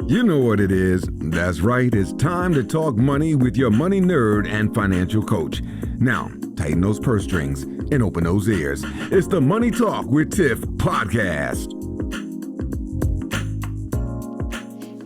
You know what it is. That's right. It's time to talk money with your money nerd and financial coach. Now, tighten those purse strings and open those ears. It's the Money Talk with Tiff podcast.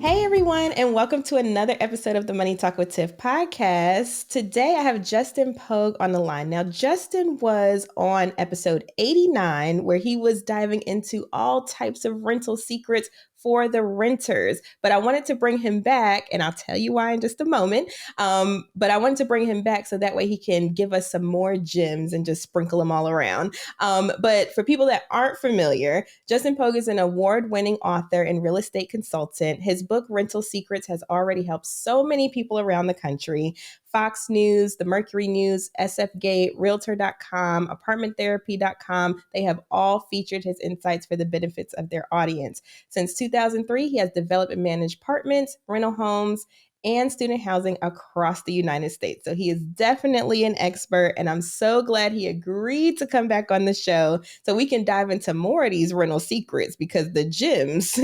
Hey everyone, and welcome to another episode of the Money Talk with Tiff podcast. Today I have Justin Pogue on the line. Now, Justin was on episode 89, where he was diving into all types of rental secrets for the renters. But I wanted to bring him back, and I'll tell you why in just a moment. But I wanted to bring him back so that way he can give us some more gems and just sprinkle them all around. But for people that aren't familiar, Justin Pogue is an award-winning author and real estate consultant. His book, Rental Secrets, has already helped so many people around the country. Fox News, the Mercury News, SFGate, Realtor.com, ApartmentTherapy.com. They have all featured his insights for the benefits of their audience. Since 2003, he has developed and managed apartments, rental homes, and student housing across the United States. So he is definitely an expert, and I'm so glad he agreed to come back on the show so we can dive into more of these rental secrets, because the gems,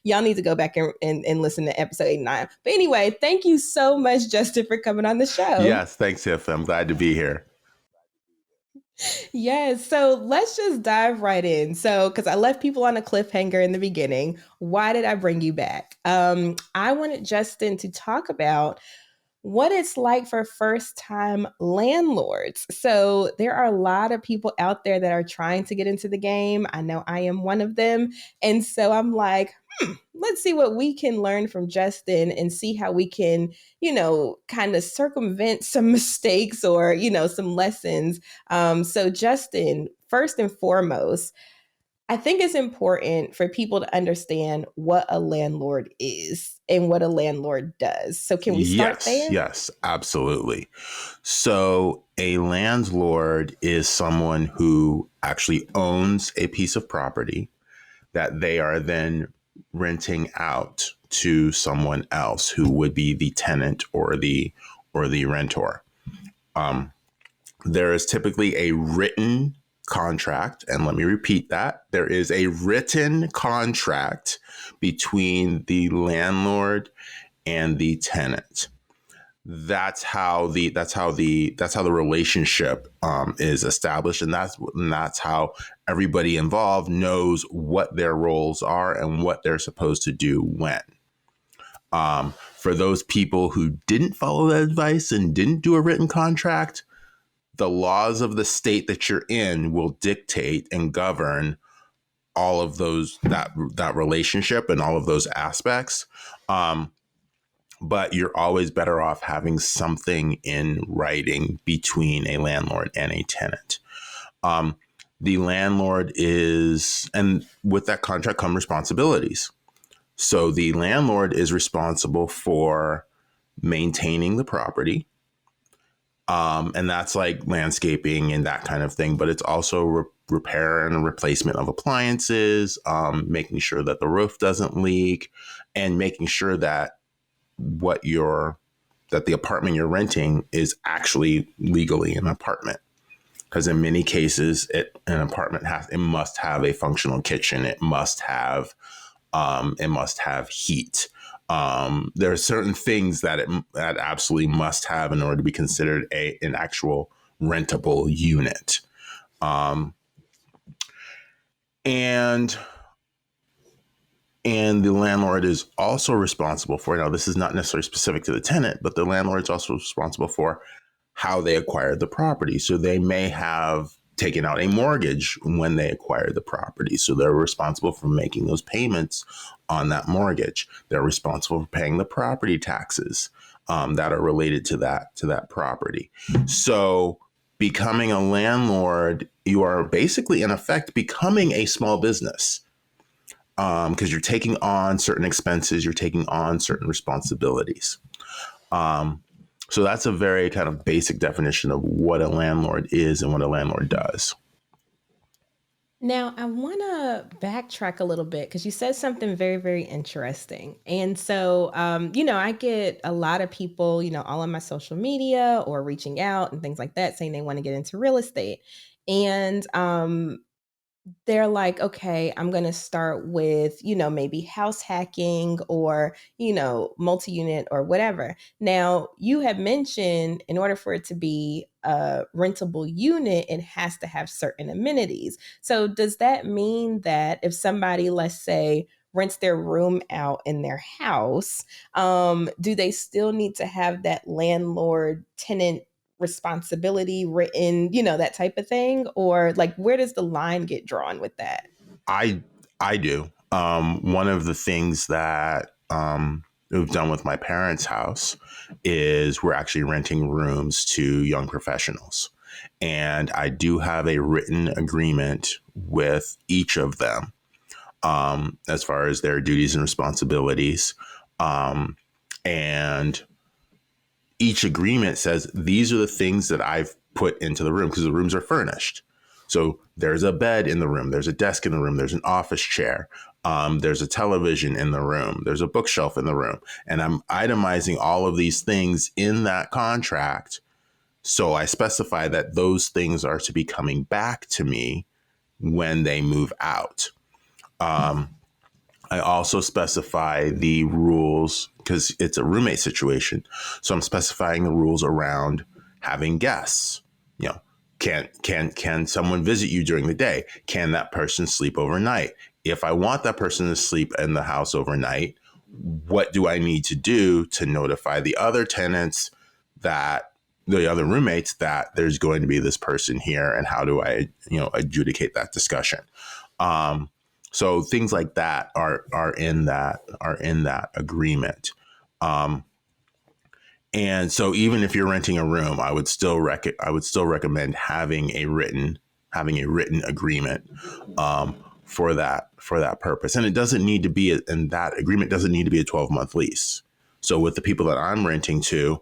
y'all need to go back and listen to episode 89. But anyway, thank you so much, Justin, for coming on the show. Yes, thanks, Tiff. I'm glad to be here. Yes. So let's just dive right in. So, because I left people on a cliffhanger in the beginning, why did I bring you back? I wanted Justin to talk about what it's like for first-time landlords. So there are a lot of people out there that are trying to get into the game. I know I am one of them. And so I'm like, let's see what we can learn from Justin and see how we can, kind of circumvent some mistakes or, some lessons. So Justin, first and foremost, I think it's important for people to understand what a landlord is and what a landlord does. So can we start there? Yes, absolutely. So a landlord is someone who actually owns a piece of property that they are then renting out to someone else who would be the tenant or the rentor. There is typically a written contract, and let me repeat that. There is a written contract between the landlord and the tenant. That's how the relationship is established, and that's how everybody involved knows what their roles are and what they're supposed to do when. For those people who didn't follow that advice and didn't do a written contract, the laws of the state that you're in will dictate and govern all of those, that relationship and all of those aspects. But you're always better off having something in writing between a landlord and a tenant. The landlord and with that contract come responsibilities. So the landlord is responsible for maintaining the property. And that's like landscaping and that kind of thing, but it's also repair and replacement of appliances, making sure that the roof doesn't leak, and making sure that that the apartment you're renting is actually legally an apartment. Because in many cases, an apartment must have a functional kitchen. It must have heat. There are certain things that it absolutely must have in order to be considered an actual rentable unit. And the landlord is also responsible for, now this is not necessarily specific to the tenant, but the landlord is also responsible for how they acquired the property. So they may have taken out a mortgage when they acquired the property. So they're responsible for making those payments on that mortgage. They're responsible for paying the property taxes that are related to that property. So becoming a landlord, you are basically in effect becoming a small business, because you're taking on certain expenses, you're taking on certain responsibilities. So that's a very kind of basic definition of what a landlord is and what a landlord does. Now, I want to backtrack a little bit because you said something very, very interesting. And so, I get a lot of people, all on my social media or reaching out and things like that, saying they want to get into real estate. And they're like, okay, I'm going to start with, maybe house hacking or, multi-unit or whatever. Now, you have mentioned in order for it to be a rentable unit, it has to have certain amenities. So does that mean that if somebody, let's say, rents their room out in their house, do they still need to have that landlord tenant responsibility written, that type of thing? Or like, where does the line get drawn with that? I I do. One of the things that we've done with my parents' house is we're actually renting rooms to young professionals, and I do have a written agreement with each of them as far as their duties and responsibilities, and each agreement says these are the things that I've put into the room because the rooms are furnished. So there's a bed in the room, there's a desk in the room, there's an office chair, there's a television in the room, there's a bookshelf in the room. And I'm itemizing all of these things in that contract. So I specify that those things are to be coming back to me when they move out. I also specify the rules because it's a roommate situation. So I'm specifying the rules around having guests. You know, can someone visit you during the day? Can that person sleep overnight? If I want that person to sleep in the house overnight, what do I need to do to notify the other tenants that the other roommates that there's going to be this person here, and how do I, adjudicate that discussion? So things like that are in that agreement. And so even if you're renting a room, I would still recommend having a written agreement for that purpose. And it doesn't need to be and that agreement doesn't need to be a 12-month lease. So with the people that I'm renting to,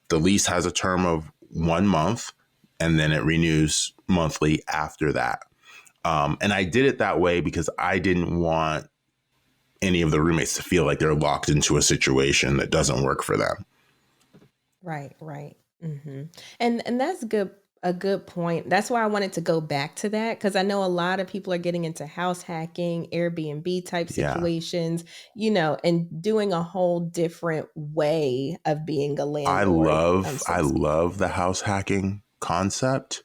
the lease has a term of 1 month, and then it renews monthly after that. And I did it that way because I didn't want any of the roommates to feel like they're locked into a situation that doesn't work for them. Right, right. And that's a good point. That's why I wanted to go back to that, because I know a lot of people are getting into house hacking, Airbnb type Yeah. situations, and doing a whole different way of being a I landlord. love the house hacking concept.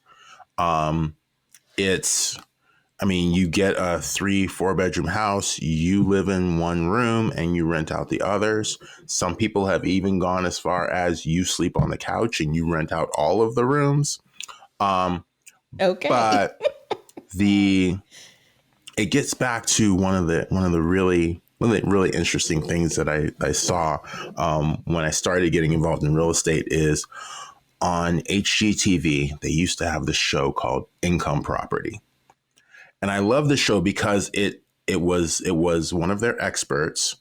You get a 3-4 bedroom house, you live in one room and you rent out the others. Some people have even gone as far as you sleep on the couch and you rent out all of the rooms. Okay. But it gets back to one of the really interesting things that I saw when I started getting involved in real estate is on HGTV. They used to have this show called Income Property. And I love the show because it was one of their experts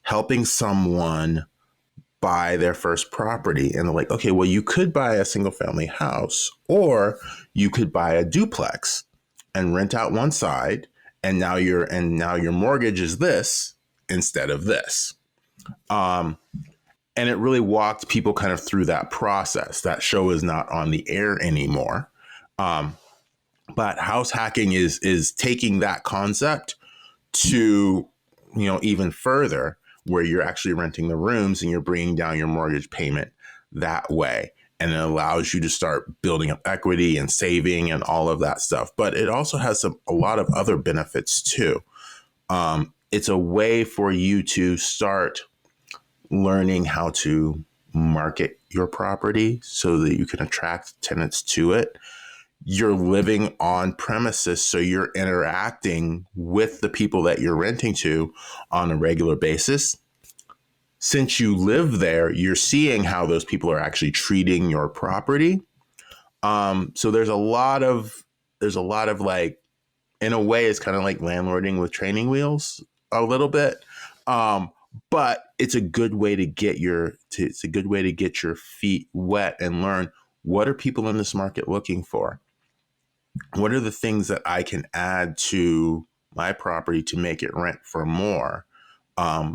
helping someone buy their first property. And they're like, okay, well, you could buy a single family house, or you could buy a duplex and rent out one side. And now your mortgage is this instead of this. And it really walked people kind of through that process. That show is not on the air anymore. But house hacking is taking that concept to, even further, where you're actually renting the rooms and you're bringing down your mortgage payment that way. And it allows you to start building up equity and saving and all of that stuff. But it also has a lot of other benefits too. It's a way for you to start learning how to market your property so that you can attract tenants to it. You're living on premises, so you're interacting with the people that you're renting to on a regular basis. Since you live there, you're seeing how those people are actually treating your property. So there's a lot of like, in a way, it's kind of like landlording with training wheels a little bit. But it's a good way to get your feet wet and learn, what are people in this market looking for? What are the things that I can add to my property to make it rent for more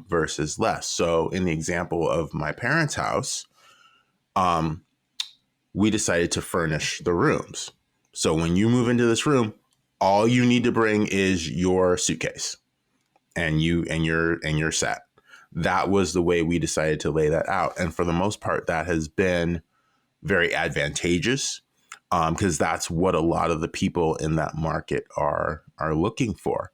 versus less? So in the example of my parents' house, we decided to furnish the rooms. So when you move into this room, all you need to bring is your suitcase and your set. That was the way we decided to lay that out. And for the most part, that has been very advantageous, because that's what a lot of the people in that market are looking for.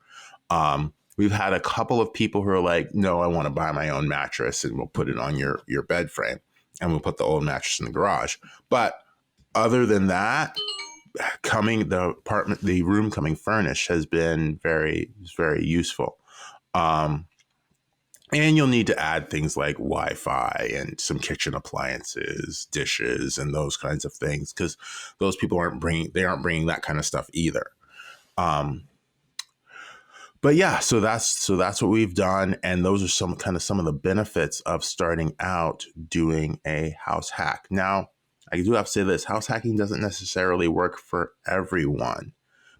We've had a couple of people who are like, no, I want to buy my own mattress, and we'll put it on your bed frame, and we'll put the old mattress in the garage. But other than that, the room coming furnished has been very, very useful. And you'll need to add things like Wi-Fi and some kitchen appliances, dishes, and those kinds of things, because those people aren't bringing that kind of stuff either. But yeah, so that's what we've done, and those are some of the benefits of starting out doing a house hack. Now, I do have to say this: house hacking doesn't necessarily work for everyone,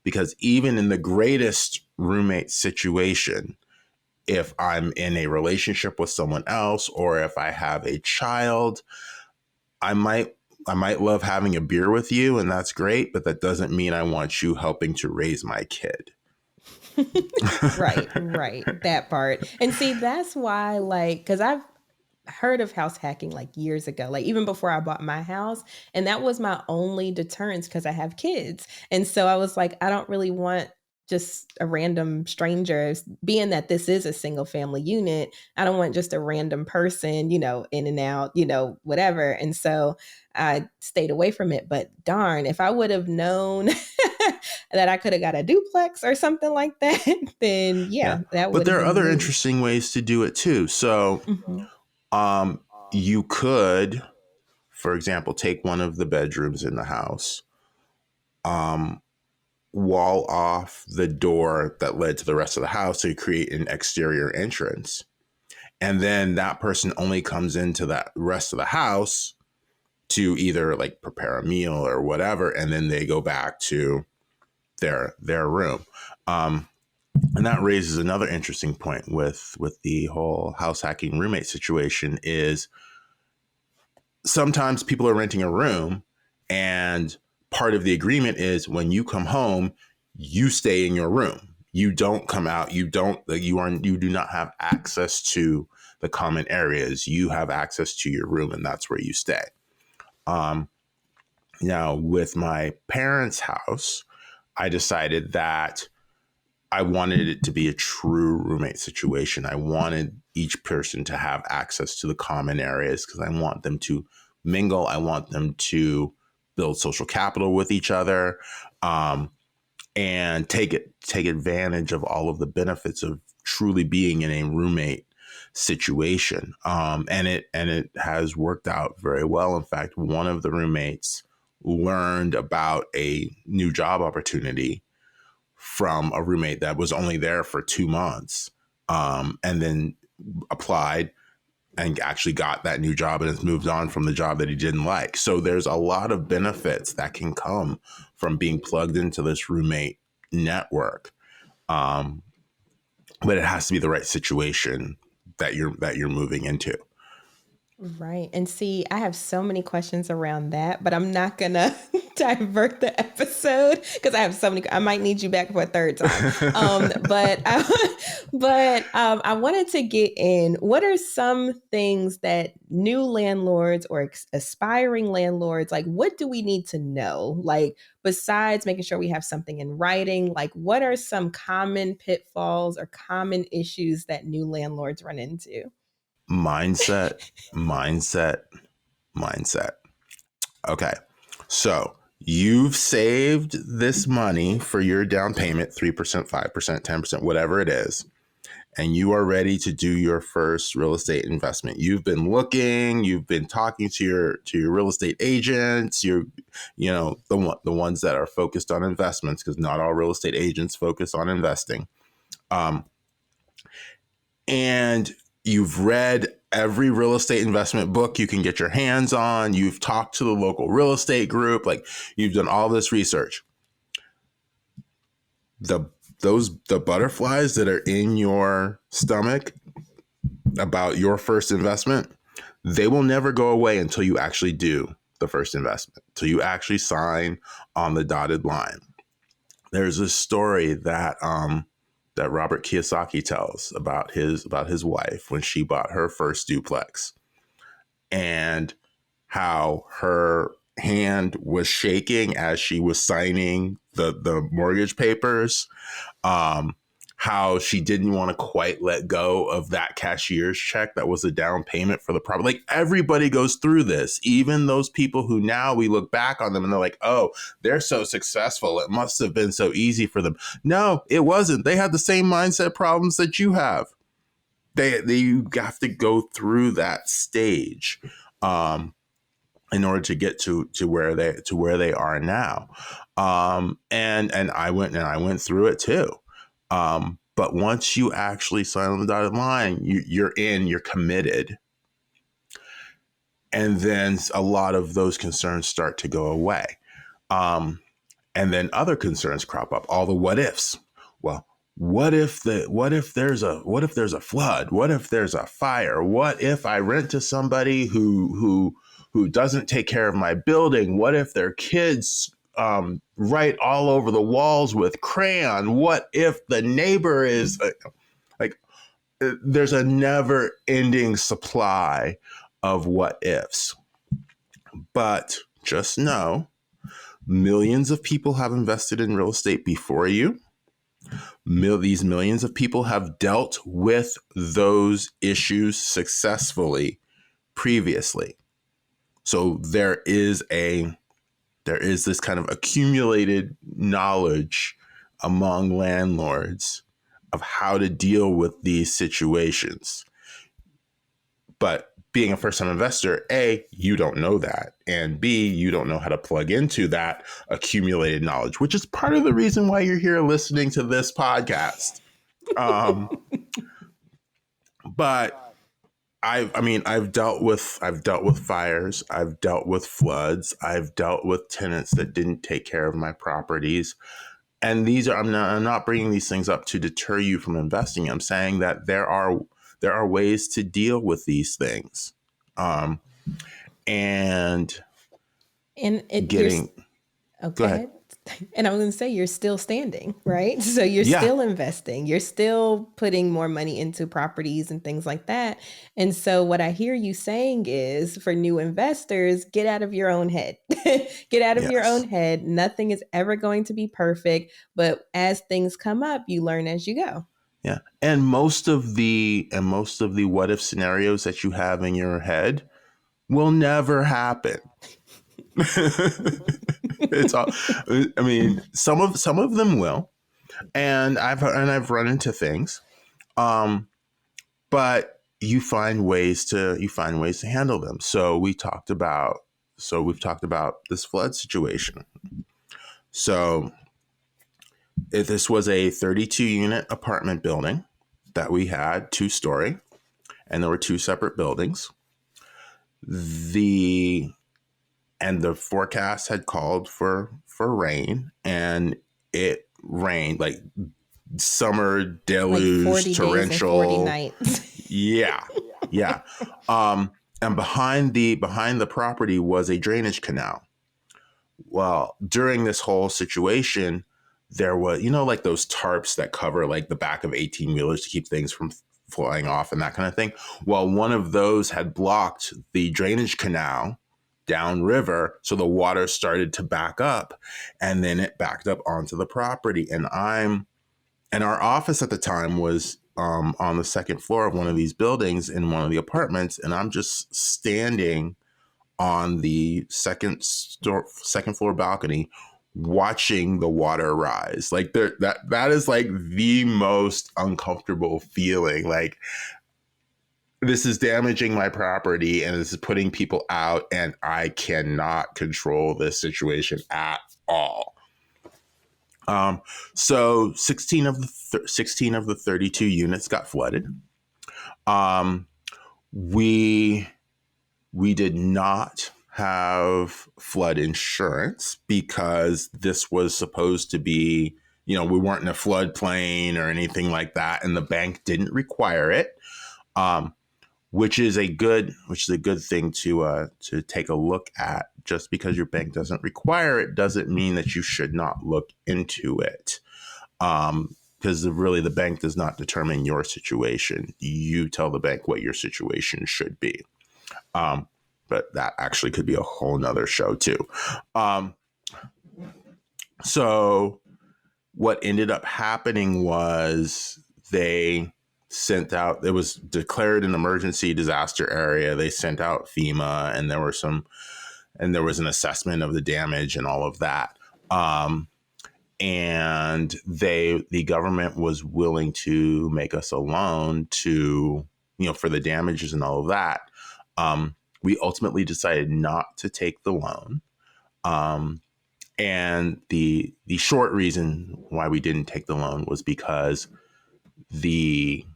because even in the greatest roommate situation, if I'm in a relationship with someone else, or if I have a child, I might love having a beer with you, and that's great, but that doesn't mean I want you helping to raise my kid. Right. That part. And see, that's why, like, because I've heard of house hacking like years ago, like even before I bought my house. And that was my only deterrence, because I have kids. And so I was like, I don't really want just a random stranger, being that this is a single family unit. I don't want just a random person, in and out, whatever. And so I stayed away from it. But darn, if I would have known that I could have got a duplex or something like that, then yeah. That would. But there are other interesting ways to do it too. So you could, for example, take one of the bedrooms in the house, wall off the door that led to the rest of the house to create an exterior entrance. And then that person only comes into that rest of the house to either like prepare a meal or whatever, and then they go back to their room. And that raises another interesting point with the whole house hacking roommate situation is sometimes people are renting a room, and part of the agreement is when you come home, you stay in your room. You don't come out. You do not have access to the common areas. You have access to your room, and that's where you stay. Now, with my parents' house, I decided that I wanted it to be a true roommate situation. I wanted each person to have access to the common areas because I want them to mingle. I want them to build social capital with each other, and take advantage of all of the benefits of truly being in a roommate situation. And it has worked out very well. In fact, one of the roommates learned about a new job opportunity from a roommate that was only there for 2 months, and then applied and actually got that new job and has moved on from the job that he didn't like. So there's a lot of benefits that can come from being plugged into this roommate network. But it has to be the right situation that you're moving into. Right. And see, I have so many questions around that, but I'm not going to divert the episode because I have so many. I might need you back for a third time. But I wanted to get in. What are some things that new landlords or aspiring landlords, like what do we need to know? Like besides making sure we have something in writing, like what are some common pitfalls or common issues that new landlords run into? Mindset. Okay. So you've saved this money for your down payment, 3%, 5%, 10%, whatever it is. And you are ready to do your first real estate investment. You've been looking, you've been talking to your real estate agents, the ones that are focused on investments, because not all real estate agents focus on investing. And you've read every real estate investment book you can get your hands on. You've talked to the local real estate group. Like you've done all this research. The butterflies that are in your stomach about your first investment, they will never go away until you actually do the first investment, until you actually sign on the dotted line. there's a story that that Robert Kiyosaki tells about his wife when she bought her first duplex, and how her hand was shaking as she was signing the mortgage papers. How she didn't want to quite let go of that cashier's check that was a down payment for the property. Like, everybody goes through this, even those people who now we look back on them and they're like, oh, they're so successful, it must have been so easy for them. No, it wasn't. They had the same mindset problems that you have. You have to go through that stage in order to get to where they are now. And I went through it too. But once you actually sign on the dotted line, you're committed. And then a lot of those concerns start to go away. And then other concerns crop up, all the what ifs. Well, what if there's a flood? What if there's a fire? What if I rent to somebody who doesn't take care of my building? What if their kids write all over the walls with crayon? What if the neighbor is there's a never ending supply of what ifs. But just know, millions of people have invested in real estate before you. These millions of people have dealt with those issues successfully previously. So there is this kind of accumulated knowledge among landlords of how to deal with these situations. But being a first-time investor, A, you don't know that. And B, you don't know how to plug into that accumulated knowledge, which is part of the reason why you're here listening to this podcast. But I've dealt with fires, I've dealt with floods, I've dealt with tenants that didn't take care of my properties. And I'm not bringing these things up to deter you from investing. I'm saying that there are ways to deal with these things. And it getting, okay. Go ahead. And I was going to say, you're still standing, right? So you're still investing, you're still putting more money into properties and things like that. And so what I hear you saying is, for new investors, get out of your own head. Get out of your own head. Nothing is ever going to be perfect, but as things come up, you learn as you go. Yeah. And most of the what if scenarios that you have in your head will never happen. It's all, I mean, some of them will, and I've run into things, but you find ways to handle them. So we've talked about this flood situation. So if this was a 32 unit apartment building that we had, 2-story, and there were 2 separate buildings. The forecast had called for rain, and it rained like summer deluge, like 40 torrential. days and 40 nights. Yeah. And behind the property was a drainage canal. Well, during this whole situation, there was, like those tarps that cover like the back of 18-wheelers to keep things from flying off and that kind of thing. Well, one of those had blocked the drainage canal downriver, so the water started to back up, and then it backed up onto the property. And our office at the time was on the second floor of one of these buildings in one of the apartments, and I'm just standing on the second floor balcony watching the water rise. Like that is like the most uncomfortable feeling. Like, this is damaging my property and this is putting people out, and I cannot control this situation at all. So 16 of the 32 units got flooded. We did not have flood insurance because this was supposed to be, we weren't in a floodplain or anything like that, and the bank didn't require it. which is a good thing to take a look at. Just because your bank doesn't require it doesn't mean that you should not look into it. Because really the bank does not determine your situation. You tell the bank what your situation should be. But that actually could be a whole nother show too. So what ended up happening was they sent out, it was declared an emergency disaster area. They sent out FEMA, and there was an assessment of the damage and all of that. And the government was willing to make us a loan to, for the damages and all of that. We ultimately decided not to take the loan. And the short reason why we didn't take the loan was because the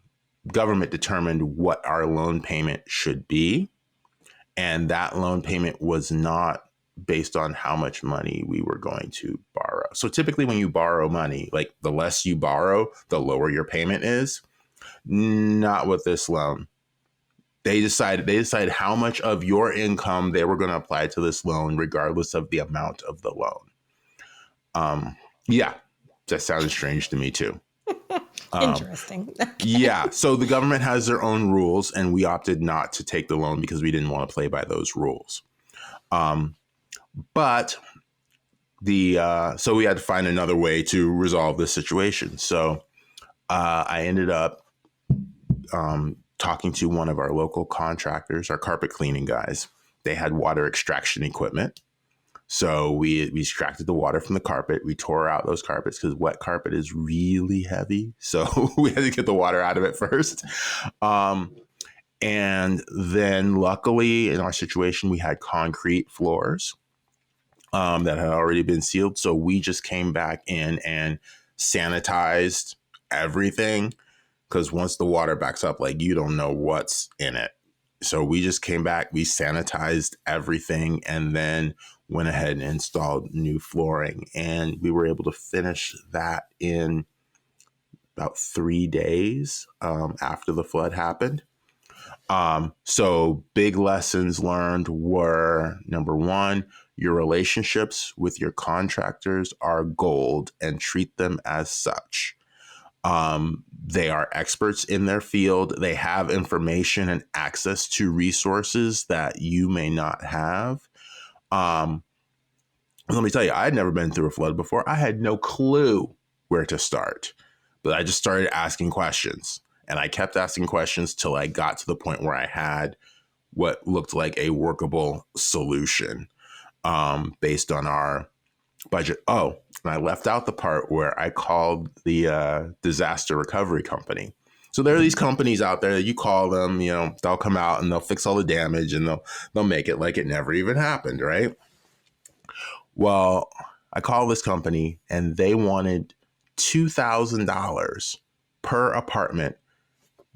government determined what our loan payment should be. And that loan payment was not based on how much money we were going to borrow. So typically when you borrow money, like the less you borrow, the lower your payment is. Not with this loan. They decided how much of your income they were going to apply to this loan, regardless of the amount of the loan. Yeah, that sounded strange to me too. Interesting. Yeah. So the government has their own rules, and we opted not to take the loan because we didn't want to play by those rules. But so we had to find another way to resolve this situation. So I ended up talking to one of our local contractors, our carpet cleaning guys. They had water extraction equipment. So we extracted the water from the carpet. We tore out those carpets because wet carpet is really heavy. So we had to get the water out of it first. And then luckily in our situation, we had concrete floors that had already been sealed. So we just came back in and sanitized everything, because once the water backs up, like, you don't know what's in it. So we just came back, we sanitized everything, and then went ahead and installed new flooring. And we were able to finish that in about 3 days after the flood happened. So big lessons learned were, number one, your relationships with your contractors are gold, and treat them as such. They are experts in their field. They have information and access to resources that you may not have. Let me tell you, I had never been through a flood before. I had no clue where to start, but I just started asking questions, and I kept asking questions till I got to the point where I had what looked like a workable solution based on our budget. Oh, and I left out the part where I called the disaster recovery company. So there are these companies out there that you call them, they'll come out and they'll fix all the damage, and they'll make it like it never even happened, right? Well, I called this company, and they wanted $2,000 per apartment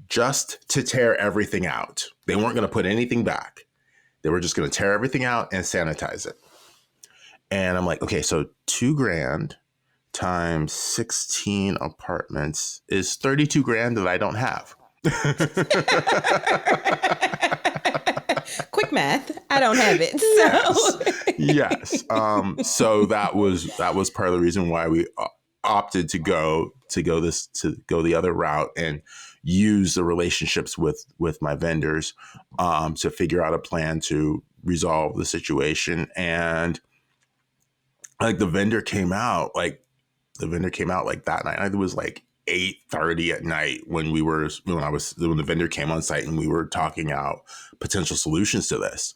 just to tear everything out. They weren't going to put anything back. They were just going to tear everything out and sanitize it. And I'm like, okay, so $2,000 times 16 apartments is $32,000 that I don't have. Quick math. I don't have it. So. Yes. So that was part of the reason why we opted to go the other route and use the relationships with my vendors to figure out a plan to resolve the situation. And like the vendor came out like that night. It was like 8:30 at night when the vendor came on site, and we were talking out potential solutions to this.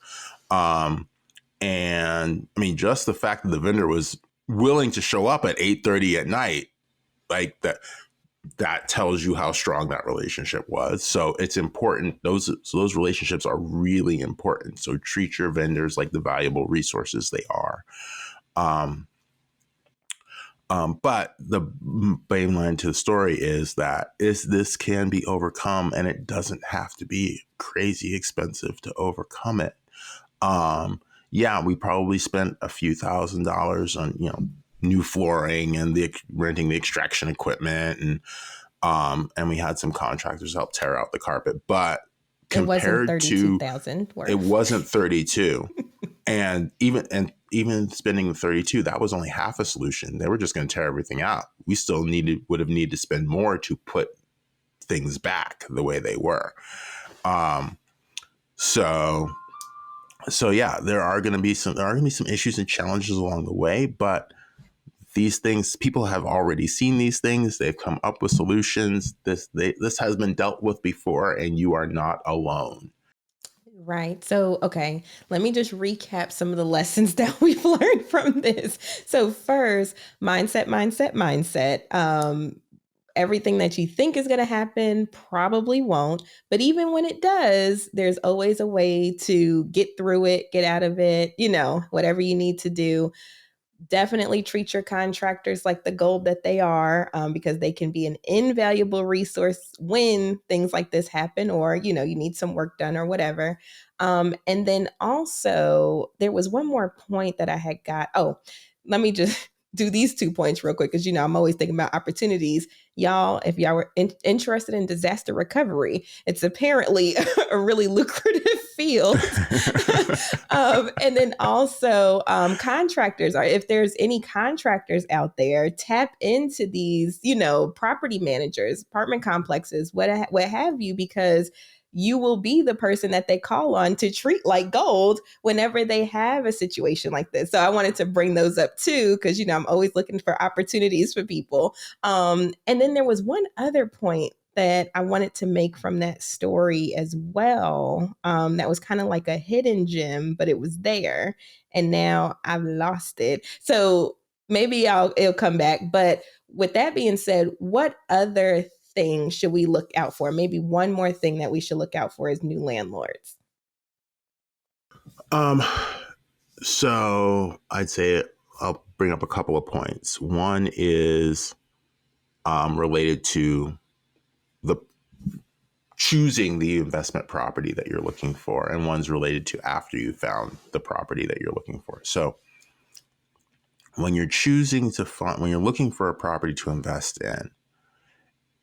And I mean, just the fact that the vendor was willing to show up at 8:30 at night, like that tells you how strong that relationship was. So it's important. Those relationships are really important. So treat your vendors like the valuable resources they are. But the main line to the story is that this can be overcome, and it doesn't have to be crazy expensive to overcome it. Yeah, we probably spent a few $1,000s on, new flooring and renting the extraction equipment, and we had some contractors help tear out the carpet. But It wasn't compared to 32,000 worth. it wasn't 32. And even spending 32, that was only half a solution. They were just going to tear everything out. We still would have needed to spend more to put things back the way they were. So yeah, there are going to be some issues and challenges along the way, but these things, people have already seen these things. They've come up with solutions. This has been dealt with before, and you are not alone. Right. So, okay, let me just recap some of the lessons that we've learned from this. So first, mindset. Everything that you think is going to happen probably won't. But even when it does, there's always a way to get through it, get out of it, whatever you need to do. Definitely treat your contractors like the gold that they are, because they can be an invaluable resource when things like this happen, or, you need some work done or whatever. And then also there was one more point that I had got. Oh, let me just do these 2 points real quick, because I'm always thinking about opportunities. Y'all, if y'all were interested in disaster recovery, it's apparently a really lucrative field. And then also contractors, or if there's any contractors out there, tap into these, property managers, apartment complexes, what have you, because you will be the person that they call on to treat like gold whenever they have a situation like this. So I wanted to bring those up too, because, I'm always looking for opportunities for people. And then there was one other point that I wanted to make from that story as well. That was kind of like a hidden gem, but it was there. And now I've lost it. So maybe it'll come back. But with that being said, what other things should we look out for? Maybe one more thing that we should look out for as new landlords. So I'd say I'll bring up a couple of points. One is related to the choosing the investment property that you're looking for, and one's related to after you found the property that you're looking for. So when you're when you're looking for a property to invest in,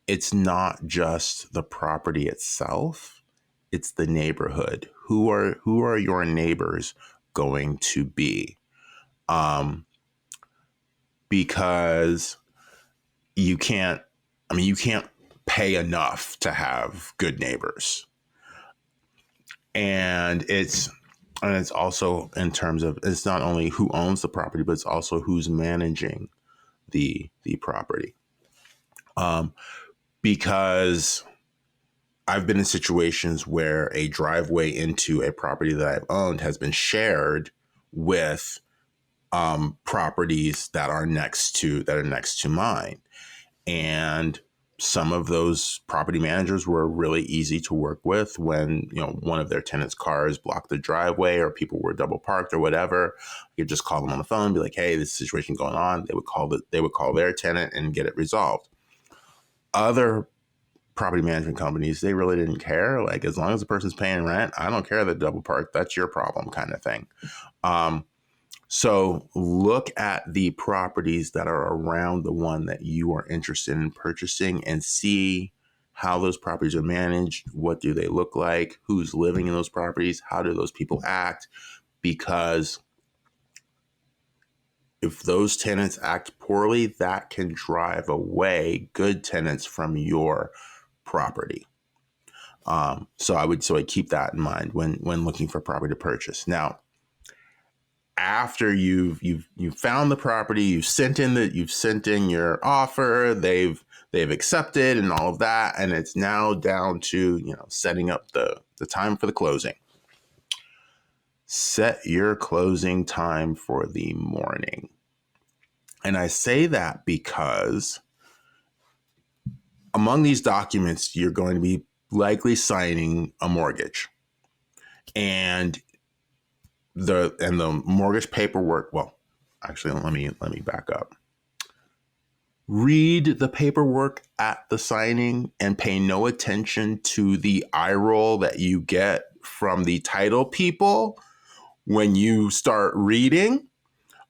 it's not just the property itself, it's the neighborhood. Who are your neighbors going to be? Because you can't pay enough to have good neighbors. And it's also in terms of, it's not only who owns the property, but it's also who's managing the property. Because I've been in situations where a driveway into a property that I've owned has been shared with properties that are next to mine. And some of those property managers were really easy to work with when, one of their tenants' cars blocked the driveway or people were double parked or whatever. You could just call them on the phone and be like, hey, this situation going on. They would call their tenant and get it resolved. Other property management companies, they really didn't care. Like, as long as the person's paying rent, I don't care that double parked. That's your problem, kind of thing. So look at the properties that are around the one that you are interested in purchasing and see how those properties are managed. What do they look like? Who's living in those properties? How do those people act? Because if those tenants act poorly, that can drive away good tenants from your property. So I keep that in mind when looking for property to purchase. Now, after you've found the property, you've sent in your offer, they've accepted and all of that, and it's now down to setting up the time for the closing. Set your closing time for the morning. And I say that because among these documents, you're going to be likely signing a mortgage. And the mortgage paperwork, well, actually, let me back up. Read the paperwork at the signing and pay no attention to the eye roll that you get from the title people when you start reading,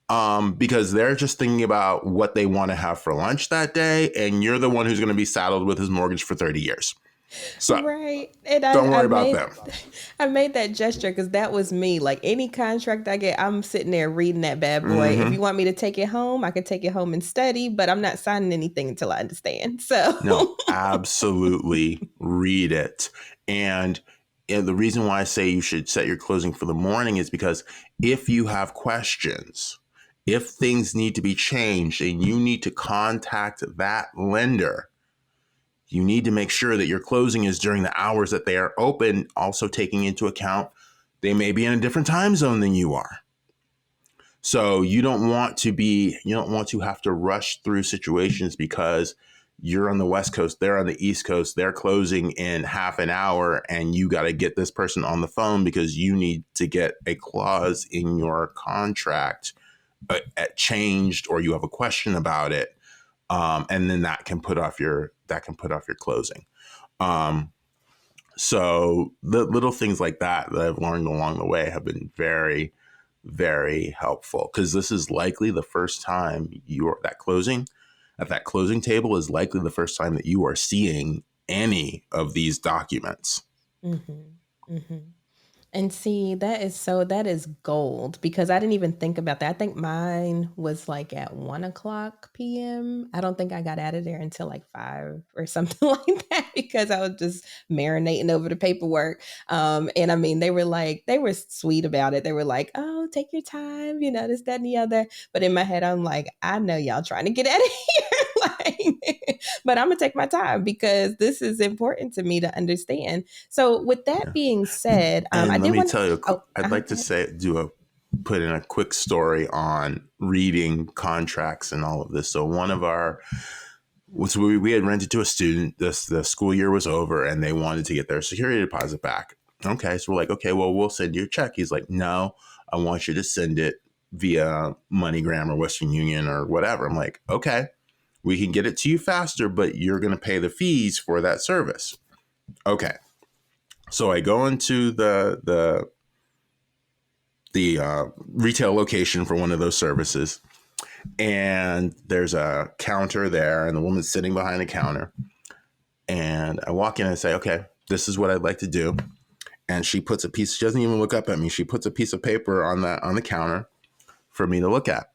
because they're just thinking about what they want to have for lunch that day, and you're the one who's going to be saddled with his mortgage for 30 years. So Right. And don't I worry about made them. I made that gesture because that was me. Like any contract I get, I'm sitting there reading that bad boy. If you Hmm. want me to take it home, I can take it home and study, but I'm not signing anything until I understand. No, So absolutely read it. And the reason why I say you should set your closing for the morning is because if you have questions, if things need to be changed and you need to contact that lender, you need to make sure that your closing is during the hours that they are open, also taking into account they may be in a different time zone than you are. So you don't want to have to rush through situations because you're on the West Coast, they're on the East Coast, they're closing in half an hour, and you got to get this person on the phone because you need to get a clause in your contract changed, or you have a question about it, and then that can put off your closing. Um, so the little things like that I've learned along the way have been very, very helpful, because this is likely the first time you're at that closing table is likely the first time that you are seeing any of these documents. Mhm. Mhm. And see, that is gold because I didn't even think about that. I think mine was like at 1 o'clock p.m. I don't think I got out of there until like 5 or something like that because I was just marinating over the paperwork. And I mean, they were sweet about it. They were like, oh, take your time, this, that, and the other. But in my head, I'm like, I know y'all trying to get out of here. But I'm gonna take my time because this is important to me to understand. So, with that Yeah. being said, I And let did me want. tell you, Oh, I'd like go to ahead. put in a quick story on reading contracts and all of this. So we had rented to a student. The school year was over, and they wanted to get their security deposit back. Okay, so we're like, okay, well, we'll send you a check. He's like, no, I want you to send it via MoneyGram or Western Union or whatever. I'm like, okay, we can get it to you faster, but you're going to pay the fees for that service. Okay, so I go into the retail location for one of those services, and there's a counter there, and the woman's sitting behind the counter. And I walk in and I say, okay, this is what I'd like to do. And she doesn't even look up at me. She puts a piece of paper on the counter for me to look at.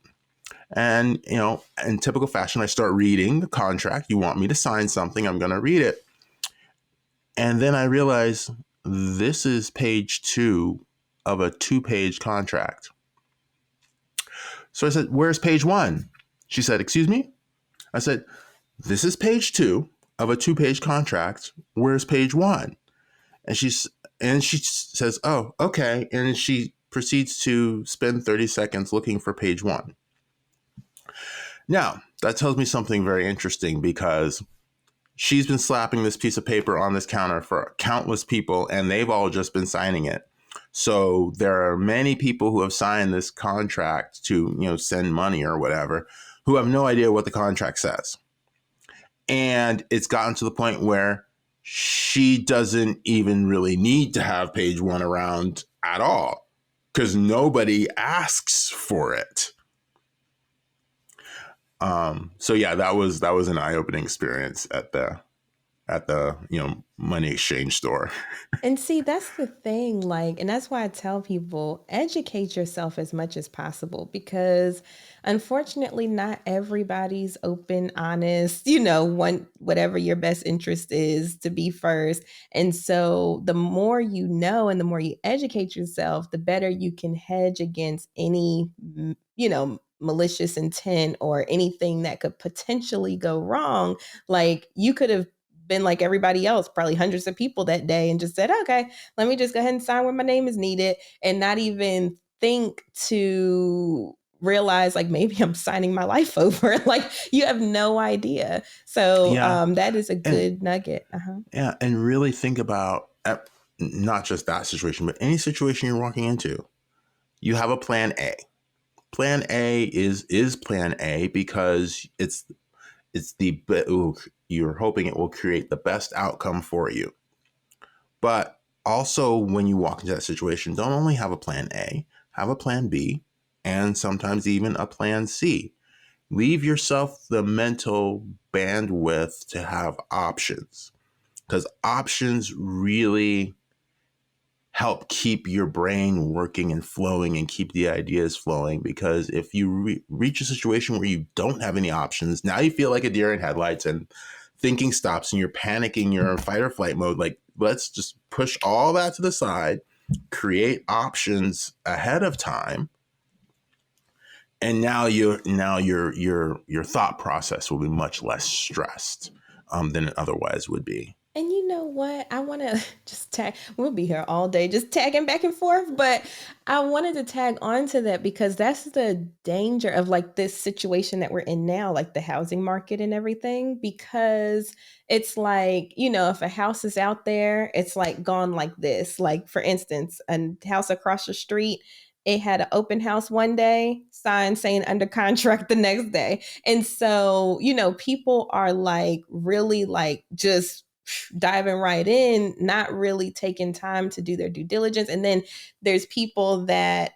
And, in typical fashion, I start reading the contract. You want me to sign something, I'm going to read it. And then I realize this is page 2 of a 2-page contract. So I said, where's page 1? She said, excuse me? I said, this is page 2 of a 2-page contract. Where's page 1? And she says, oh, okay. And she proceeds to spend 30 seconds looking for page 1. Now, that tells me something very interesting, because she's been slapping this piece of paper on this counter for countless people, and they've all just been signing it. So there are many people who have signed this contract to, send money or whatever, who have no idea what the contract says. And it's gotten to the point where she doesn't even really need to have page 1 around at all, because nobody asks for it. So yeah, that was an eye-opening experience at the money exchange store. And see, that's the thing, like, and that's why I tell people educate yourself as much as possible because unfortunately, not everybody's open, honest, want whatever your best interest is to be first. And so the more you know and the more you educate yourself, the better you can hedge against any, malicious intent or anything that could potentially go wrong. Like you could have been like everybody else, probably hundreds of people that day, and just said, okay, let me just go ahead and sign where my name is needed and not even think to realize like maybe I'm signing my life over. Like you have no idea. So Yeah. that is a And good nugget. Uh-huh. yeah, and really think about not just that situation, but any situation you're walking into. You have a plan A. Plan A is plan A because you're hoping it will create the best outcome for you. But also, when you walk into that situation, don't only have a plan A, have a plan B, and sometimes even a plan C. Leave yourself the mental bandwidth to have options. because options really help keep your brain working and flowing and keep the ideas flowing. Because if you reach a situation where you don't have any options, now you feel like a deer in headlights and thinking stops and you're panicking, you're in fight or flight mode. Like, let's just push all that to the side, create options ahead of time. And now your thought process will be much less stressed than it otherwise would be. And you know what? I want to just tag, we'll be here all day just tagging back and forth, but I wanted to tag on to that because that's the danger of like this situation that we're in now, like the housing market and everything, because it's like, you know, if a house is out there, it's like gone like this. Like, for instance, a house across the street, it had an open house one day, sign saying under contract the next day. And so, you know, people are like really like just diving right in, not really taking time to do their due diligence. And then there's people that,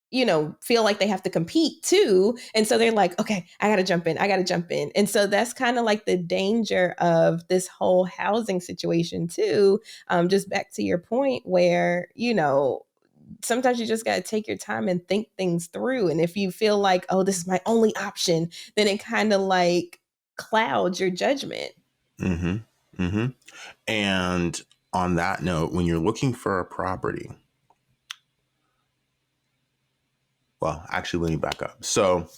you know, feel like they have to compete too. And so they're like, okay, I got to jump in. I got to jump in. And so that's kind of like the danger of this whole housing situation too. Just back to your point where, you know, sometimes you just got to take your time and think things through. And if you feel like, oh, this is my only option, then it kind of like clouds your judgment. Mm-hmm. Mm-hmm. And on that note, when you're looking for a property, well, actually, let me back up. So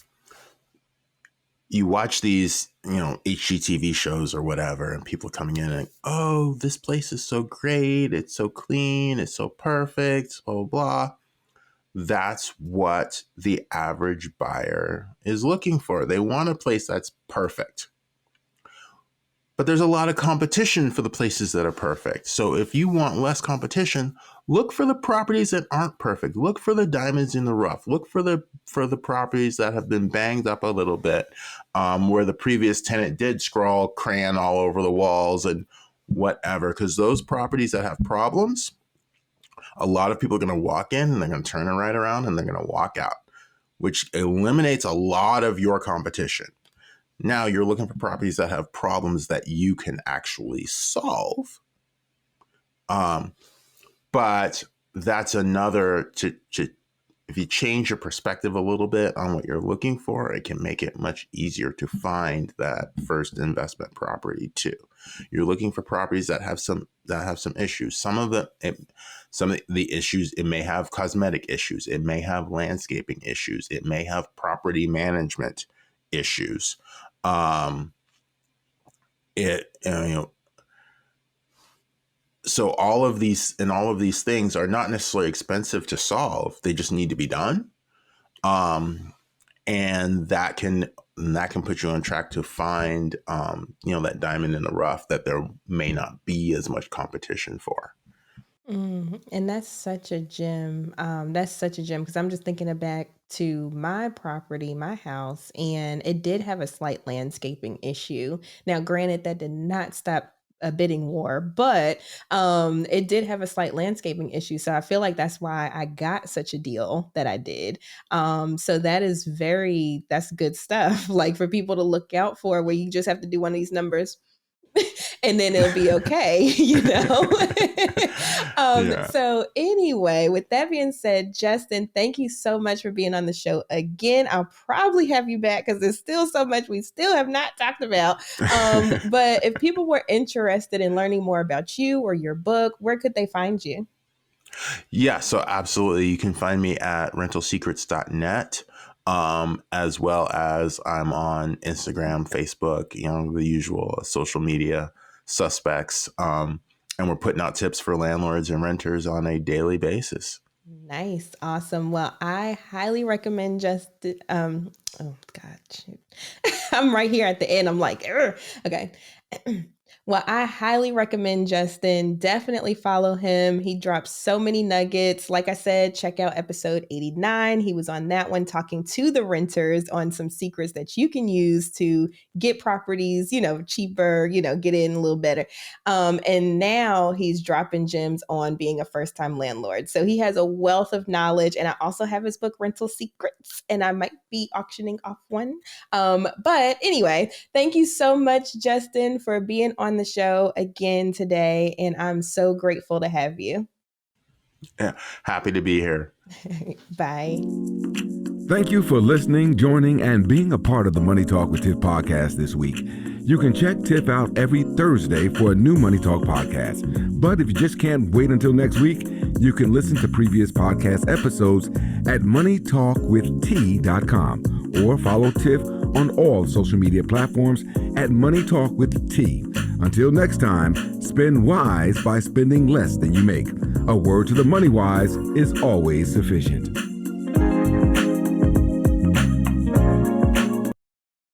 you watch these, you know, HGTV shows or whatever, and people coming in and, oh, this place is so great. It's so clean. It's so perfect, blah, blah, blah. That's what the average buyer is looking for. They want a place that's perfect. But there's a lot of competition for the places that are perfect. So if you want less competition, look for the properties that aren't perfect. Look for the diamonds in the rough. Look for the properties that have been banged up a little bit, where the previous tenant did scrawl crayon all over the walls and whatever. Because those properties that have problems, a lot of people are going to walk in and they're going to turn it right around and they're going to walk out, which eliminates a lot of your competition. Now you're looking for properties that have problems that you can actually solve. But that's another, if you change your perspective a little bit on what you're looking for, it can make it much easier to find that first investment property too. You're looking for properties that have some issues. Some of the issues, it may have cosmetic issues. It may have landscaping issues. It may have property management issues. So all of these things are not necessarily expensive to solve. They just need to be done. And that can put you on track to find, that diamond in the rough that there may not be as much competition for. And that's such a gem. Because I'm just thinking back to my property, my house, and it did have a slight landscaping issue. Now, granted, that did not stop a bidding war, but it did have a slight landscaping issue. So I feel like that's why I got such a deal that I did. So that's good stuff, like for people to look out for, where you just have to do one of these numbers and then it'll be okay, you know? Yeah. So anyway, with that being said, Justin, thank you so much for being on the show again. I'll probably have you back because there's still so much we still have not talked about. But if people were interested in learning more about you or your book, where could they find you? Yeah, so absolutely. You can find me at rentalsecrets.net. As well as I'm on Instagram, Facebook, the usual social media suspects. And we're putting out tips for landlords and renters on a daily basis. Nice. Awesome. Well, I highly recommend Justin. Oh God, shoot. I'm right here at the end. I'm like, okay. Well, I highly recommend Justin. Definitely follow him. He drops so many nuggets. Like I said, check out episode 89. He was on that one talking to the renters on some secrets that you can use to get properties, cheaper, get in a little better. And now he's dropping gems on being a first-time landlord. So he has a wealth of knowledge. And I also have his book, Rental Secrets, and I might be auctioning off one. But anyway, thank you so much, Justin, for being on on the show again today, and I'm so grateful to have you. Yeah, happy to be here. Bye. Thank you for listening, joining, and being a part of the Money Talk with Tiff podcast this week. You can check Tiff out every Thursday for a new Money Talk podcast. But if you just can't wait until next week, you can listen to previous podcast episodes at moneytalkwitht.com or follow Tiff on all social media platforms at Money Talk with T. Until next time, spend wise by spending less than you make. A word to the money wise is always sufficient.